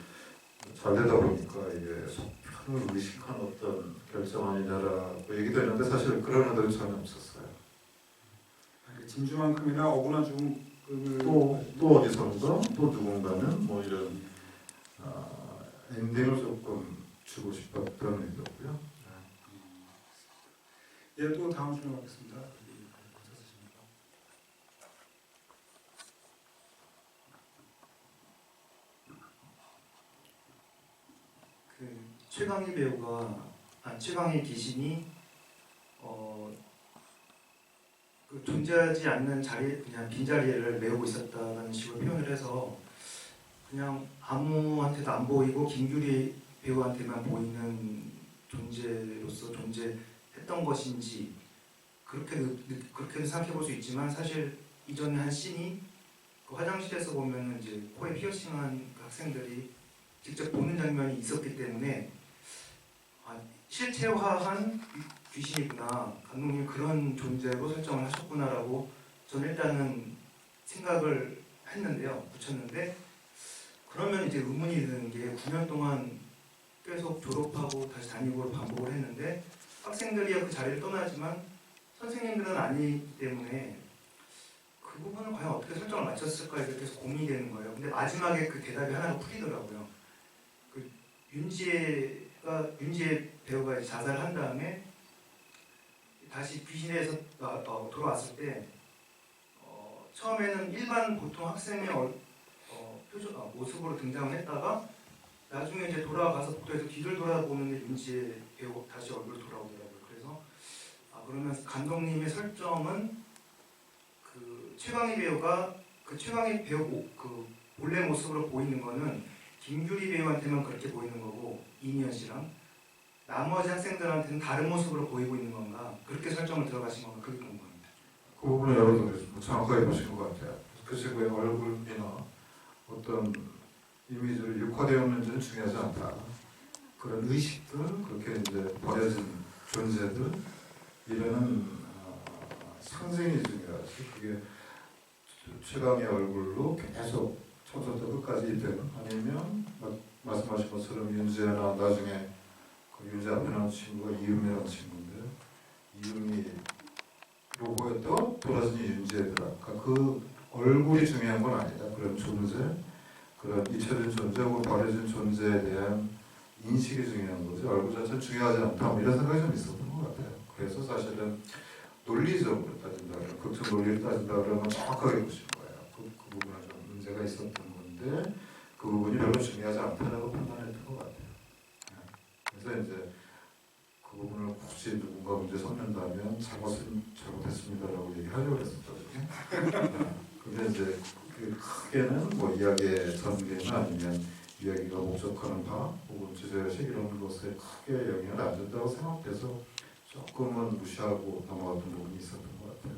잘 되다 보니까 이게 속편을 의식한 어떤 결정 아니냐라고 얘기도 했는데 사실 그런 의도는 전혀 없었어요. 진주만큼이나 억울한 죽음을 또 어디선가 또 누군가는 뭐 이런 엔딩을 조금 주고 싶었던 의도고요. 예, 또 다음 질문 하겠습니다. 그 최강희 배우가 최강희 귀신이 그 존재하지 않는 자리 그냥 빈자리를 메우고 있었다는 식으로 표현을 해서 그냥 아무한테도 안 보이고 김규리 배우한테만 보이는 존재로서 존재했던 것인지 그렇게 생각해 볼 수 있지만 사실 이전에 한 씬이 그 화장실에서 보면 이제 코에 피어싱한 학생들이 직접 보는 장면이 있었기 때문에 실체화한 귀신이구나, 감독님 그런 존재로 설정을 하셨구나라고 저는 일단은 생각을 했는데요, 붙였는데 그러면 이제 의문이 드는 게 9년 동안 계속 졸업하고 다시 다니고 반복을 했는데 학생들이 그 자리를 떠나지만 선생님들은 아니기 때문에 그 부분을 과연 어떻게 설정을 맞췄을까 이렇게 계속 고민이 되는 거예요. 근데 마지막에 그 대답이 하나가 풀리더라고요. 그 윤지혜 배우가 이제 자살을 한 다음에 다시 귀신에서 돌아왔을 때 처음에는 일반 보통 학생의 모습으로 등장을 했다가 나중에 이제 돌아가서 복도에서 뒤를 돌아보는데 윤지혜 배우 다시 얼굴 돌아오더라고요. 그래서 그러면 감독님의 설정은 그 최강희 배우가 그 최강희 배우 그 본래 모습으로 보이는 거는 김규리 배우한테만 그렇게 보이는 거고 이미연 씨랑 나머지 학생들한테는 다른 모습으로 보이고 있는 건가, 그렇게 설정을 들어가신 건가, 그게 궁금합니다. 그 부분은 여러분들이 정확하게 보신 것 같아요. 그 친구의 얼굴이나 어떤 이미지를 육화되었는지는 중요하지 않다. 그런 의식들, 그렇게 이제 버려진 존재들, 이런 상징이 중요하지. 그게 최강의 얼굴로 계속 처음부터 끝까지 있든 아니면 말씀하신 것처럼 윤지혜나 나중에 그 윤지 앞에 나온 친구가 이음이라는 친구인데 이음이로 보였던 돌아서니 윤지혜더라. 그러니까 그 얼굴이 중요한 건 아니다. 그런 존재, 그런 잊혀진 존재고 버려진 존재에 대한 인식이 중요한 거지 얼굴 자체는 중요하지 않다. 뭐 이런 생각이 좀 있었던 것 같아요. 그래서 사실은 논리적으로 따진다 그러면 극적 논리를 따진다 그러면 정확하게 보신 거예요. 그 부분은 좀 문제가 있었던 건데 그 부분이 별로 중요하지 않다라고 판단했던 것 같아요. 그래서 이제 그 부분을 굳이 누군가 문제 삼는다면 잘못했습니다라고 얘기하려고 했었거든요. 근데 이제 크게는 뭐 이야기의 전개나 아니면 이야기가 목적하는 바 혹은 주제의식 이런 것에 크게 영향을 안 준다고 생각돼서 조금은 무시하고 넘어갔던 부분이 있었던 것 같아요.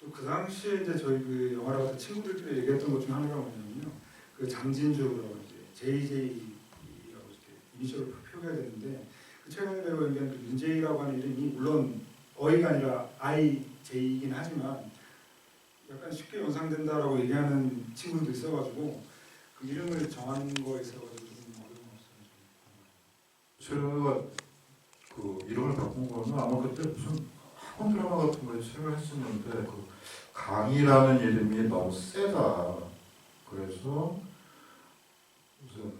또 그 당시에 이제 저희 그 영화를 봤던 친구들끼리 얘기했던 것 중 하나가 뭐냐면요, 그 장진주라고 이제 JJ라고 이렇게 이니셜을 표기해야 되는데 그 최강희 배우가 연기한 그 윤재희라고 하는 이름이 물론 어이가 아니라 IJ이긴 하지만 약간 쉽게 연상된다라고 얘기하는 친구들도 있어가지고 그 이름을 정하는 거에 있어가지고 좀 어려움이 없어요. 제가 그 이름을 바꾼 거는 아마 그때 무슨 학원 드라마 같은 거에 출연을 했었는데 그 강이라는 이름이 너무 세다. 그래서 무슨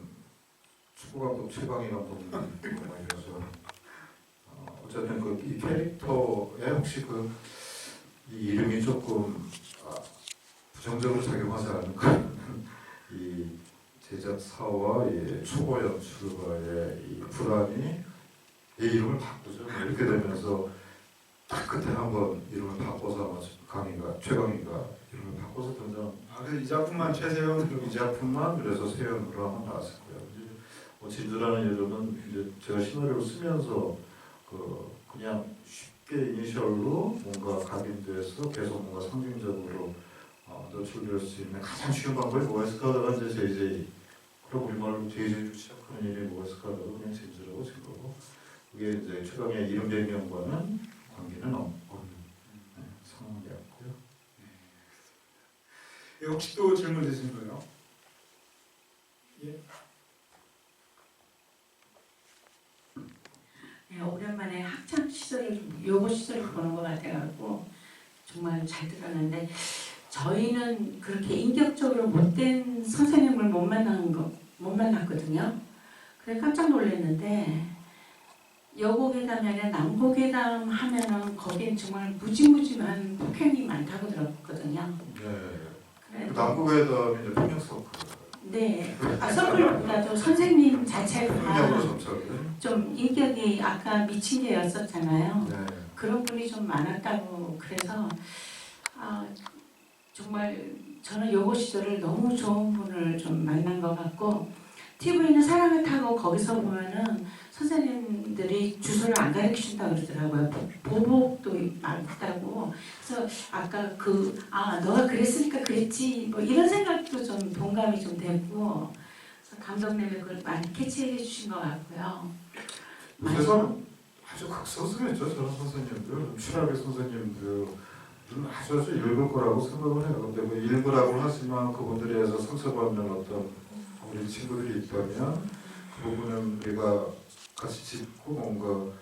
축구 감독 최강희 감독님 이래서 어쨌든 그 이 캐릭터에 혹시 그 이 이름이 조금 부정적으로 작용하지 않을까 이 제작사와 이 초보 연출가의 이 불안이 얘 이름을 바꾸죠. 뭐 이렇게 되면서 딱 그때 한번 이름을 바꿔서 아마 최강희가 이름을 바꿔서 등장. 그래서 이 작품만 최세현 이 작품만 그래서 세연으로 한번 나왔을 거예요. 이제 뭐 진주라는 이름은 이제 제가 시나리오 쓰면서 그냥 쉽게 이니셜로 뭔가 각인돼서 계속 뭔가 상징적으로 노출될 수 있는 가장 쉬운 방법이 뭐가 있을까가 이제 JJ. 그럼 우리말로 JJ로 시작하는 이름이 뭐가 있을까가 그냥 진주라고 친 거고, 그게 이제 최강의 이름 변경과는 관계는 없는 상황이었고요. 혹시 또 질문 있으신 거예요? 예. 네, 오랜만에 학창 시절을 요거 시절을 보는 것 같아가지고 정말 잘 들었는데 저희는 그렇게 인격적으로 못된 선생님을 못 만났거든요. 그래 깜짝 놀랐는데 여고괴담이 아니라 남고괴담 하면은 거긴 정말 무지무지한 폭행이 많다고 들었거든요. 네. 그래, 남북회담이 이제 폭력 서클. 네, 서클보다도 선생님 폭력으로 자체가 점차를. 좀 인격이 아까 미친 개였었잖아요. 네. 그런 분이 좀 많았다고 그래서 정말 저는 요고 시절을 너무 좋은 분을 좀 만난 것 같고 TV는 사랑을 타고 거기서 보면은 선생님들이 주소를 안 가르쳐준다고 그러더라고요. 보복도 많다고. 그래서 아까 너가 그랬으니까 그랬지 뭐 이런 생각도 좀 동감이 좀 되고 그래서 감독님이 그걸 많이 캐치해 주신 것 같고요. 세상 아주 극성스럽죠. 저런 선생님들, 취락의 선생님들 아주 읽을 거라고 생각을 해요. 근데 뭐 읽으라고 하지만 그분들에 의해서 상처받는 어떤 우리 친구들이 있다면 그 부분은 우리가 같이 짚고 뭔가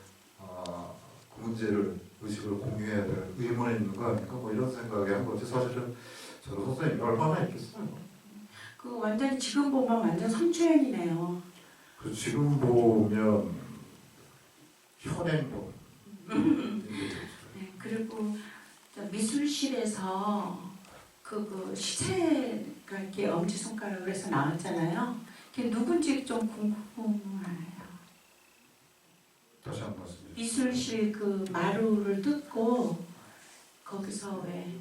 그 문제를 의식을 공유해야 될 의문이 있는 거 아닌가 뭐 이런 생각이 한 거지. 사실은 저런 선생님이 얼마나 있겠어요. 그 완전히 지금 보면 완전 성추행이네요. 그 지금 보면 현행범. 네, 그리고 미술실에서 그 시체가 이렇게 엄지손가락으로 해서 나왔잖아요. 그게 누군지 좀 궁금해요. 다시 한 번 말씀해 주세요. 미술실 그 마루를 뜯고 거기서 왜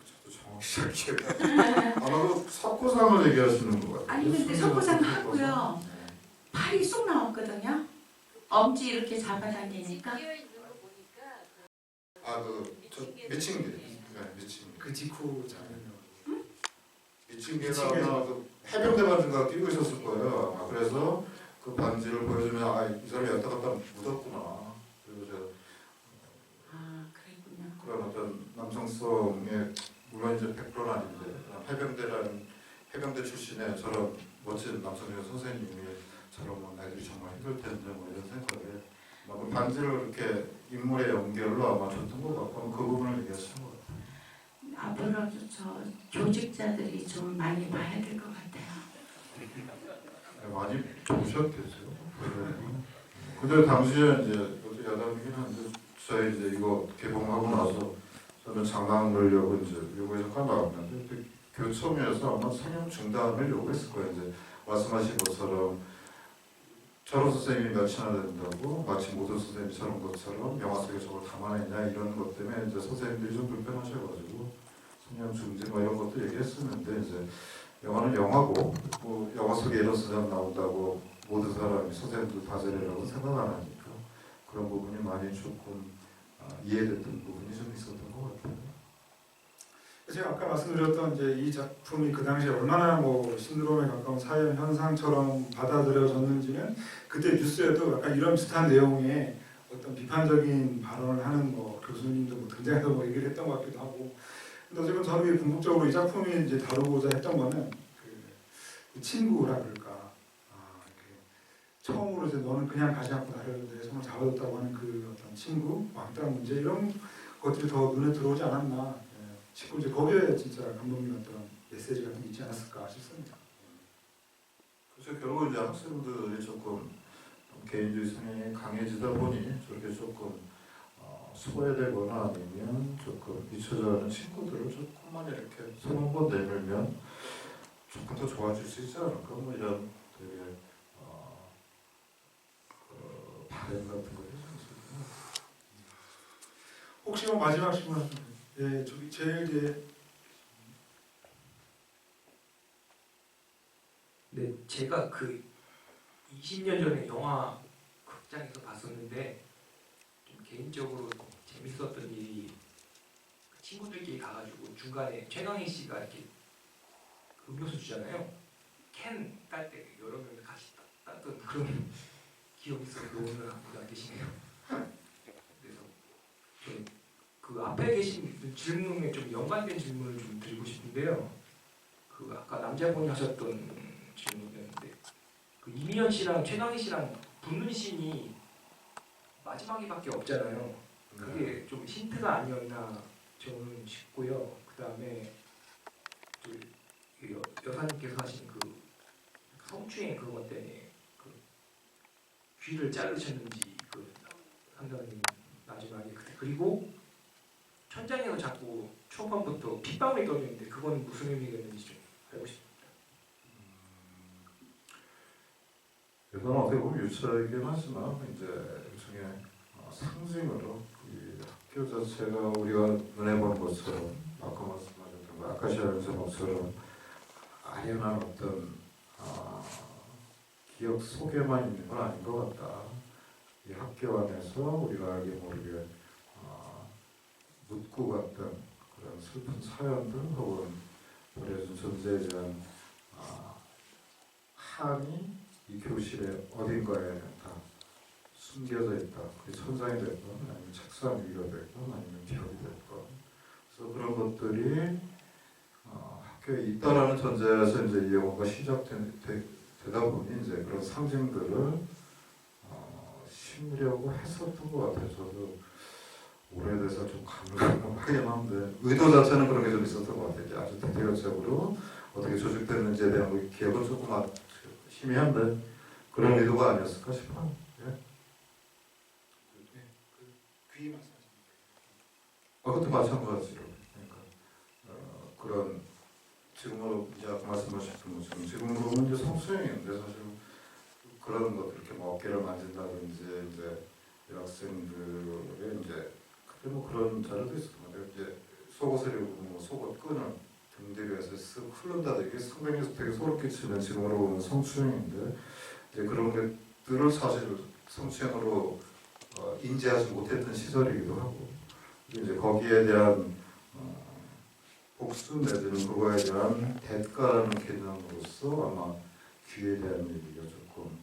저도 정확히 잘 기억이 안 나요. 아마 그 석고상을 얘기하시는 것 같아요. 아니 근데 석고상 하고요. 팔이 쏙 나왔거든요. 엄지 이렇게 잡아당기니까 미친 게. 네, 미친 게. 그 직후 장면이요. 미친 게가 아마 그 해병대 반지가 끼고 있었을 거예요. 아마. 그래서 그 반지를 보여주면 이 사람이 여기다 갖다 묻었구나. 그리고 그랬군요. 그런 어떤 남성성의 물론 이제 100%는 아닌데 해병대 출신의 저런 멋진 남성의 선생님이 저런 뭐 나이들이 정말 힘들 텐데 뭐 이런 생각에 그 반지를 이렇게 인물의 연결로 아마 줬던 것 같고 그 부분을 얘기하시는 것 같아요. 앞으로도 저 교직자들이 좀 많이 봐야 될 것 같아요. 네, 많이 보셨겠죠. 근데 당시에 이제 야당이긴 한데 저희 이제 이거 개봉하고 나서 저는 장난 걸려고 이제 요구해서 나왔는데 교총에서 아마 상영 중단을 요구했을 거예요. 이제 말씀하신 것처럼 저런 선생님이 몇이나 된다고 마치 모든 선생님이 저런 것처럼 영화 속에 저걸 담아냈냐 이런 것 때문에 이제 선생님들이 좀 불편하셔가지고 성형 중지 뭐 이런 것도 얘기했었는데 이제 영화는 영화고 뭐 영화 속에 이런 사람 나온다고 모든 사람이 선생님들 다 저래라고 생각 안 하니까 그런 부분이 많이 조금 이해됐던 부분이 좀 있었던 것 같아요. 제가 아까 말씀드렸던 이제 이 작품이 그 당시에 얼마나 뭐 신드롬에 가까운 사회 현상처럼 받아들여졌는지는 그때 뉴스에도 약간 이런 비슷한 내용의 어떤 비판적인 발언을 하는 뭐 교수님도 뭐 등장해서 뭐 얘기를 했던 것 같기도 하고. 근데 어쨌든 저는 궁극적으로 이 작품이 이제 다루고자 했던 거는 그 친구라 그럴까. 이렇게 처음으로 이제 너는 그냥 가지 않고 나를 내 손을 잡아줬다고 하는 그 어떤 친구, 왕따 문제 이런 것들이 더 눈에 들어오지 않았나. 지금 이제 거기에 진짜 감독님 어떤 메시지 같은 게 있지 않았을까 싶습니다. 그래서 결국 이제 학생들이 조금 개인주의 성향이 강해지다 보니 저렇게 조금 소외되거나 아니면 조금 잊혀져 가는 친구들을 조금만 이렇게 손 한번 내밀면 조금 더 좋아질 수 있지 않을까 뭐 이런 되게 타임 같은 거 해주세요. 혹시 뭐 마지막 질문? 예, 저기 제일 네, 제가 그 20년 전에 영화 극장에서 봤었는데 좀 개인적으로 재밌었던 일이 그 친구들끼리 가가지고 중간에 최강희 씨가 이렇게 음료수 주잖아요. 캔 딸 때 여러 명이 같이 땄던 그런 기억이 있어서 오늘 아무도 안 계시네요. 그래서 그 앞에 계신 질문에 좀 연관된 질문을 좀 드리고 싶은데요. 그 아까 남자분이 하셨던 질문이었는데 그 이민현 씨랑 최강희 씨랑 붙는 씬이 마지막에밖에 없잖아요. 그게 좀 힌트가 아니었나 저는 싶고요. 그 다음에 여사님께서 하신 그 성추행 그것 때문에 그 귀를 자르셨는지 그 상당히 마지막에 그리고 천장에서 자꾸 초반부터 핏방울이 떨어지는데 그건 무슨 의미가 있는지 좀 알고 싶습니다. 일단 어떻게 보면 유치하긴 하지만 이제 일종의 상징으로 이 학교 자체가 우리가 눈에 본 것처럼 아까 말씀하셨던 거 아카시아 연세목처럼 아련한 어떤 기억 속에만 있는 건 아닌 것 같다. 이 학교 안에서 우리가 알게 모르게 묻고 갔던 그런 슬픈 사연들 혹은 버려진 존재에 대한 한이 이 교실의 어딘가에 다 숨겨져 있다. 그게 천장이 됐건 아니면 책상 위가 됐건 아니면 벽이 됐건 그래서 그런 것들이 학교에 있다라는 전제에서 이제 이 영화가 시작되다 보니 이제 그런 상징들을 심으려고 했었던 것 같아요. 저도 오래돼서 좀 가물가물하긴 한데 의도 자체는 그런 게 좀 있었던 것 같아요. 아주 디테일적으로 어떻게 조직됐는지에 대한 기억은 조금 희미한데 그런 의도가 아니었을까 싶어요. 예? 귀 말씀하시는 그것도 마찬가지로 그러니까 그런 지금으로 이제 아까 말씀하셨던 것처럼 지금으로는 이제 성수행인데 사실 그런 것들 이렇게 뭐 어깨를 만진다든지 이제 여학생들의 이제 그때 뭐 그런 자료도 있었던 것 같아요. 이제 속옷을 입고 뭐 속옷 끈을 등 뒤에서 쓱 흐른다. 이게 상당히 되게 소름 끼치는 지금으로 보면 성추행인데 이제 그런 것들을 사실 성추행으로 인지하지 못했던 시절이기도 하고 이제 거기에 대한 복수 내지는 그거에 대한 대가라는 개념으로서 아마 귀에 대한 얘기가 조금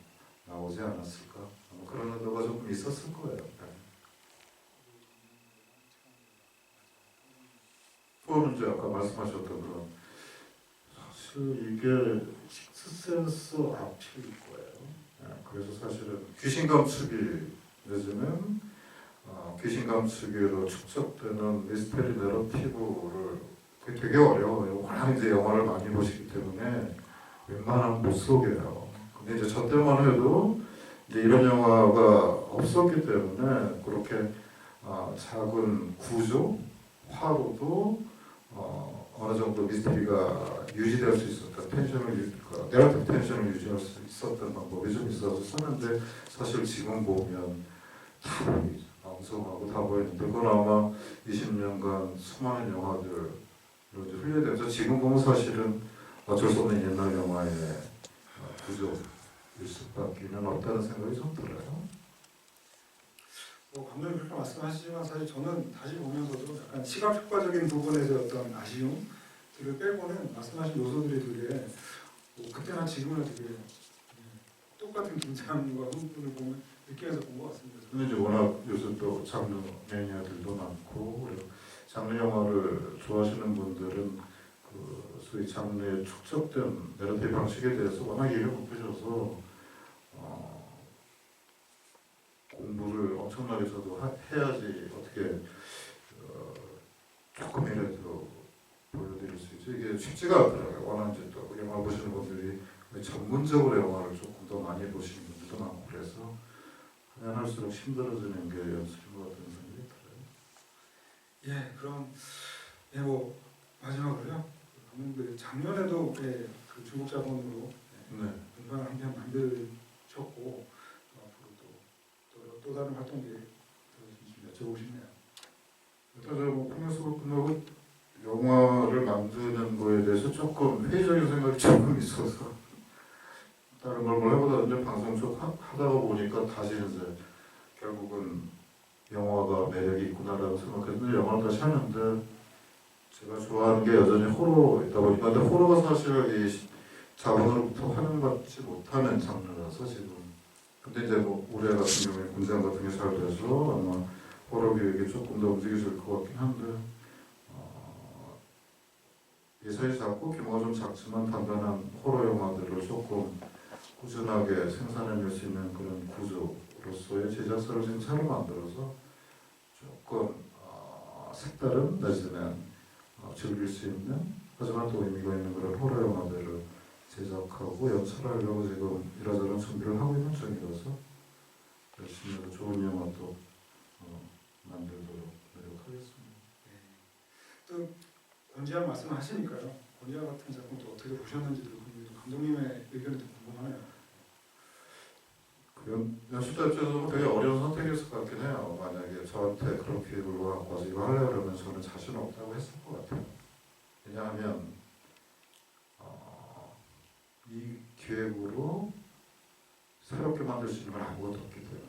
나오지 않았을까 아마 그런 의도가 조금 있었을 거예요. 그거는 이제 아까 말씀하셨던 그런 사실 이게 식스센스 앞일 거예요. 그래서 사실은 귀신 감추기 내지는 귀신 감추기로 축적되는 미스테리 내러티브를 그게 되게 어려워요. 워낙 이제 영화를 많이 보시기 때문에 웬만하면 못 속여요. 근데 이제 저 때만 해도 이제 이런 영화가 없었기 때문에 그렇게 작은 구조, 화로도 어느 정도 미스터리가 유지될 수 있었던 내러티브 텐션을 유지할 수 있었던 방법이 좀 있어서 썼는데 사실 지금 보면 다 보이죠. 엉성하고 다 보이는데 그건 아마 20년간 수많은 영화들로 훈련되면서 지금 보면 사실은 어쩔 수 없는 옛날 영화의 구조일 수밖에는 없다는 생각이 좀 들어요. 감독님 그렇게 말씀하시지만 사실 저는 다시 보면서도 약간 시각 효과적인 부분에서 어떤 아쉬움들을 빼고는 말씀하신 요소들이 되게 그때나 지금은 되게 똑같은 긴장과 흥분을 보면 느끼면서 본 것 같습니다. 근데 이제 워낙 요새 또 장르 매니아들도 많고 그리고 장르 영화를 좋아하시는 분들은 그 소위 장르에 축적된 내러티브 방식에 대해서 워낙 이해가 높으셔서 공부를 엄청나게 저도 해야지 어떻게 조금이라도 보여드릴 수 있죠. 이게 쉽지가 않더라고요. 워낙 이제 또 영화 보시는 분들이 전문적으로 영화를 조금 더 많이 보시는 분들도 많고 그래서 하면 할수록 힘들어지는 게 연습인 것 같은 생각이 들어요. 예, 그럼 뭐 마지막으로요. 감독님 작년에도 그 중국 자본으로 네. 동방을 한 편 만드셨고 앞으로 또 또 다른 활동 계획 좀 여쭤보고 싶네요. 일단 저뭐 폭력수업 끝나고 영화를 만드는 거에 대해서 조금 회의적인 생각이 조금 있어서 다른 걸 뭘 해보다 방송 쪽 하다가 보니까 다시 이제 결국은 영화가 매력이 있구나라고 생각했는데 영화를 다시 하는데 제가 좋아하는 게 여전히 호러이다 보니까 근데 호러가 사실 이 자본으로부터 환영받지 못하는 장르라서 지금 근데 이제 뭐 올해 같은 경우에 군장 같은 게 잘 돼서 아마 호러 교육이 조금 더 움직여질 것 같긴 한데 예산이 작고 규모가 좀 작지만 단단한 호러 영화들을 조금 꾸준하게 생산해낼 수 있는 그런 구조로서의 제작사를 지금 새로 만들어서 조금 색다른 내지는 즐길 수 있는 하지만 또 의미가 있는 그런 호러 영화들을 제작하고 연출하려고 지금 이러저러 준비를 하고 있는 중이라서 열심히 해서 좋은 영화 또 만들도록 노력하겠습니다. 또 권지아 말씀하시니까요. 권지아 같은 작품도 어떻게 보셨는지도 궁금해요. 감독님의 의견이 좀 궁금하네요. 그건 연출자 입장에서는 되게 어려운 선택이었을 것 같긴 해요. 만약에 저한테 그런 기획을 갖고 와서 이거 하려고 그러면 저는 자신 없다고 했을 것 같아요. 왜냐하면 이 기획으로 새롭게 만들 수 있는 건 아무것도 없기 때문에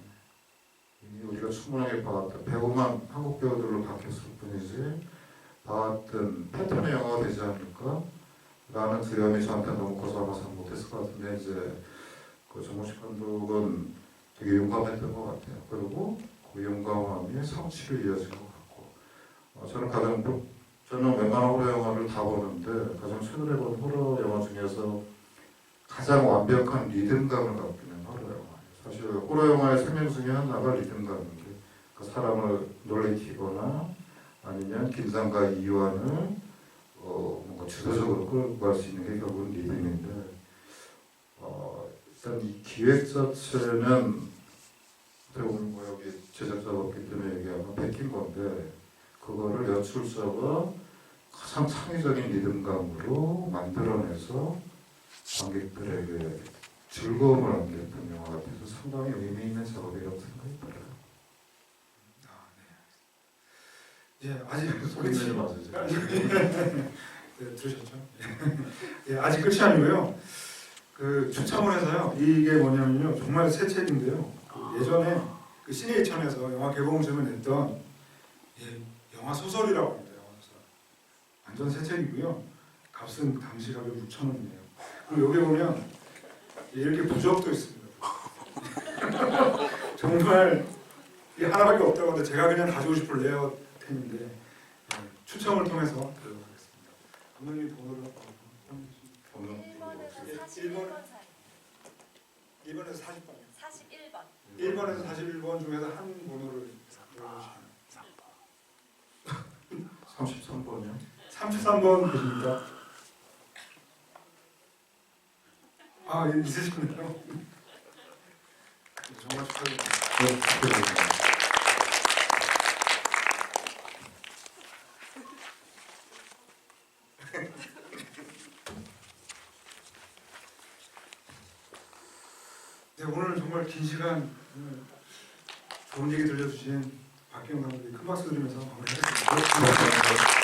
이미 우리가 충분하게 봐왔던 배우만 한국 배우들로 바뀌었을 뿐이지 봐왔던 패턴의 영화가 되지 않을까 라는 두려움이 저한테 너무 커서 아마 잘 못했을 것 같은데 이제 그 정우식 감독은 되게 용감했던 것 같아요. 그리고 그 용감함이 성취로 이어진 것 같고 저는 웬만한 호러 영화를 다 보는데 가장 최근에 본 호러 영화 중에서 가장 완벽한 리듬감을 갖고 있는 호러 영화예요. 사실 호러 영화의 생명 중에 하나가 리듬감인데 그 사람을 놀래키거나 아니면 긴장과 이완을 뭔가 주도적으로 끌고 갈 수 있는 게 결국은 리듬인데 일단 이 기획 자체는 어떻게 보면 뭐 여기 제작자가 없기 때문에 이게 아마 베낀 건데 그거를 연출자가 가장 창의적인 리듬감으로 만들어내서 관객들에게 즐거움을 안겼던 영화 같아서 상당히 의미 있는 작업이라고 생각이 들어요. 예, 아직 소리내지 마세요. 네, 들으셨죠? 예, 아직 끝이 아니고요. 그 추첨을 이게 뭐냐면요, 정말 새 책인데요. 그 예전에 그 시네이천에서 영화 개봉점을 냈던 영화 소설이라고 합니다. 영화 소설. 완전 새 책이고요. 값은 당시 가격 6,000원이에요. 그리고 여기 보면 이렇게 부적도 있습니다. 정말 이게 하나밖에 없다고 하는데 제가 그냥 가지고 싶은 레어템인데 추첨을 통해서 드리도록 하겠습니다. 감독님 번호를 없는 1번에서 40번. 41번. 1번에서 41번 중에서 한 번호를 넣어주시면 33번이요? 33번 계십니까? 아, 있으시군요. 정말 축하드립니다. 네, 오늘 정말 긴 시간 좋은 얘기 들려주신 박기영 감독님 큰 박수 드리면서 마무리하겠습니다.